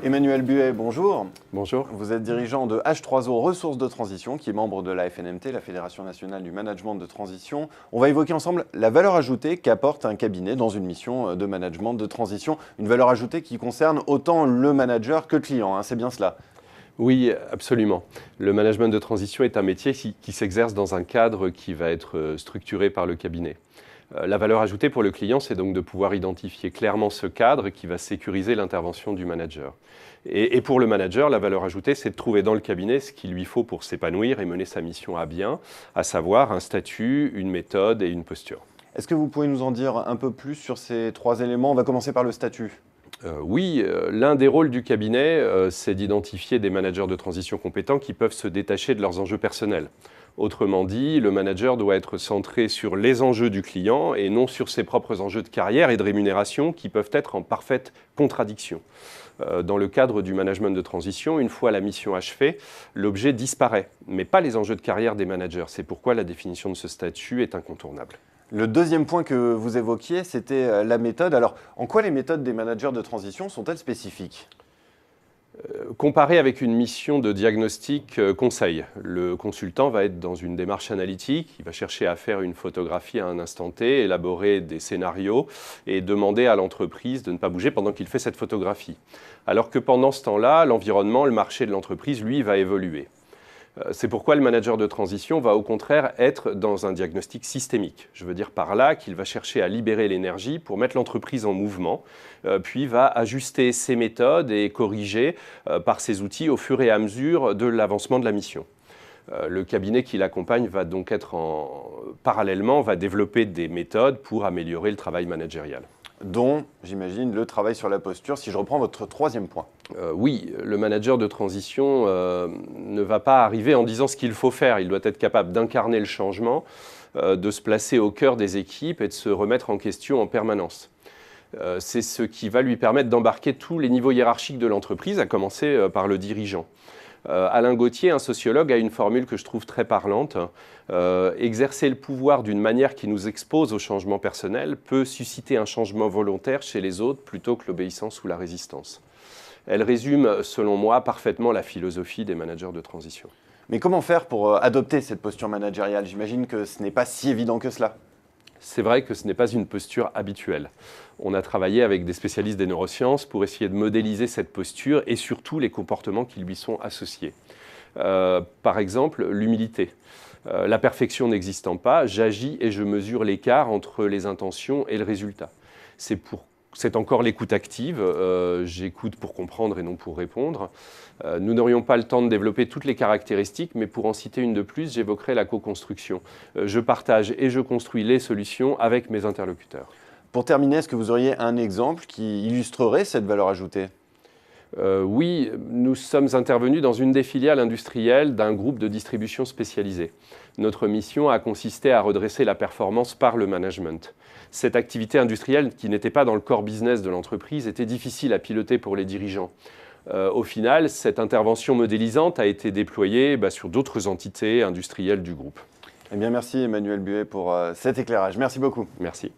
Emmanuel Buet, bonjour. Bonjour. Vous êtes dirigeant de H3O Ressources de Transition, qui est membre de la FNMT, la Fédération Nationale du Management de Transition. On va évoquer ensemble la valeur ajoutée qu'apporte un cabinet dans une mission de management de transition. Une valeur ajoutée qui concerne autant le manager que le client, hein, c'est bien cela? Oui, absolument. Le management de transition est un métier qui s'exerce dans un cadre qui va être structuré par le cabinet. La valeur ajoutée pour le client, c'est donc de pouvoir identifier clairement ce cadre qui va sécuriser l'intervention du manager. Et pour le manager, la valeur ajoutée, c'est de trouver dans le cabinet ce qu'il lui faut pour s'épanouir et mener sa mission à bien, à savoir un statut, une méthode et une posture. Est-ce que vous pouvez nous en dire un peu plus sur ces trois éléments? On va commencer par le statut. Oui, l'un des rôles du cabinet, c'est d'identifier des managers de transition compétents qui peuvent se détacher de leurs enjeux personnels. Autrement dit, le manager doit être centré sur les enjeux du client et non sur ses propres enjeux de carrière et de rémunération qui peuvent être en parfaite contradiction. Dans le cadre du management de transition, une fois la mission achevée, l'objet disparaît, mais pas les enjeux de carrière des managers. C'est pourquoi la définition de ce statut est incontournable. Le deuxième point que vous évoquiez, c'était la méthode. Alors, en quoi les méthodes des managers de transition sont-elles spécifiques? Comparé avec une mission de diagnostic conseil, le consultant va être dans une démarche analytique, il va chercher à faire une photographie à un instant T, élaborer des scénarios et demander à l'entreprise de ne pas bouger pendant qu'il fait cette photographie. Alors que pendant ce temps-là, l'environnement, le marché de l'entreprise, lui, va évoluer. C'est pourquoi le manager de transition va au contraire être dans un diagnostic systémique. Je veux dire par là qu'il va chercher à libérer l'énergie pour mettre l'entreprise en mouvement, puis va ajuster ses méthodes et corriger par ses outils au fur et à mesure de l'avancement de la mission. Le cabinet qui l'accompagne va donc parallèlement, va développer des méthodes pour améliorer le travail managérial. Dont, j'imagine, le travail sur la posture, si je reprends votre troisième point. Oui, le manager de transition ne va pas arriver en disant ce qu'il faut faire. Il doit être capable d'incarner le changement, de se placer au cœur des équipes et de se remettre en question en permanence. C'est ce qui va lui permettre d'embarquer tous les niveaux hiérarchiques de l'entreprise, à commencer par le dirigeant. Alain Gauthier, un sociologue, a une formule que je trouve très parlante. Exercer le pouvoir d'une manière qui nous expose au changement personnel peut susciter un changement volontaire chez les autres plutôt que l'obéissance ou la résistance. Elle résume, selon moi, parfaitement la philosophie des managers de transition. Mais comment faire pour adopter cette posture managériale? J'imagine que ce n'est pas si évident que cela. C'est vrai que ce n'est pas une posture habituelle. On a travaillé avec des spécialistes des neurosciences pour essayer de modéliser cette posture et surtout les comportements qui lui sont associés. Par exemple, l'humilité. La perfection n'existant pas, j'agis et je mesure l'écart entre les intentions et le résultat. C'est encore l'écoute active, j'écoute pour comprendre et non pour répondre. Nous n'aurions pas le temps de développer toutes les caractéristiques, mais pour en citer une de plus, j'évoquerai la co-construction. Je partage et je construis les solutions avec mes interlocuteurs. Pour terminer, est-ce que vous auriez un exemple qui illustrerait cette valeur ajoutée? Oui, nous sommes intervenus dans une des filiales industrielles d'un groupe de distribution spécialisé. Notre mission a consisté à redresser la performance par le management. Cette activité industrielle, qui n'était pas dans le core business de l'entreprise, était difficile à piloter pour les dirigeants. Au final, cette intervention modélisante a été déployée sur d'autres entités industrielles du groupe. Eh bien, merci Emmanuel Buet pour cet éclairage. Merci beaucoup. Merci.